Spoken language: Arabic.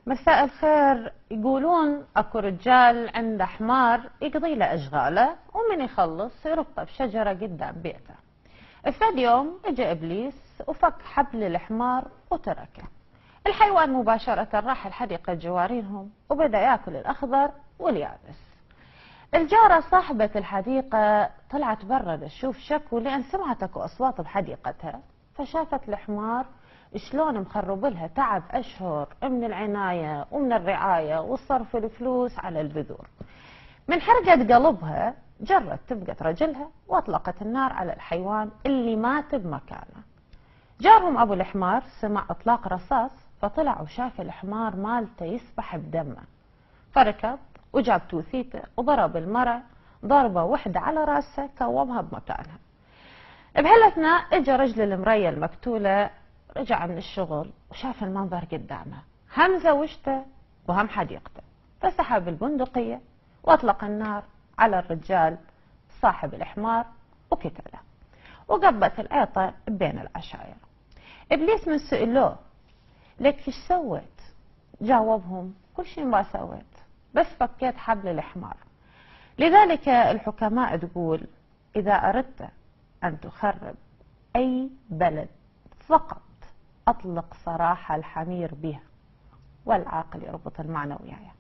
مساء الخير. يقولون اكو رجال عنده حمار يقضي له اشغاله ومن يخلص يربطه بشجره قدام بيته. فد يوم اجى ابليس وفك حبل الحمار وتركه. الحيوان مباشره راح لحديقه جوارينهم وبدا ياكل الاخضر واليابس. الجاره صاحبه الحديقه طلعت برا تشوف شكو لان سمعت اكو اصوات بحديقتها، فشافت الحمار شلون مخرب لها تعب اشهر من العنايه ومن الرعايه وصرف الفلوس على البذور. من حرقة قلبها جرت تبقت رجلها واطلقت النار على الحيوان اللي مات بمكانه. جارهم ابو الحمار سمع اطلاق رصاص فطلع وشاف الحمار مالته يسبح بدمه، فركض وجاب توثيته وضرب المرأة ضربة واحدة على راسها كومها بمكانها. بهالاثناء اجى رجل المرية المقتولة، رجع من الشغل وشاف المنظر قدامه، هم زوجته وهم حديقته، فسحب البندقية واطلق النار على الرجال صاحب الحمار وقتله، وقبت العيطة بين العشاير. ابليس من سئلوه لك ايش سويت؟ جاوبهم كل شيء ما سويت، بس فكيت حبل الحمار. لذلك الحكماء تقول اذا اردت ان تخرب اي بلد فقط اطلق سراح الحمير بها، والعاقل يربط المعنى وياه.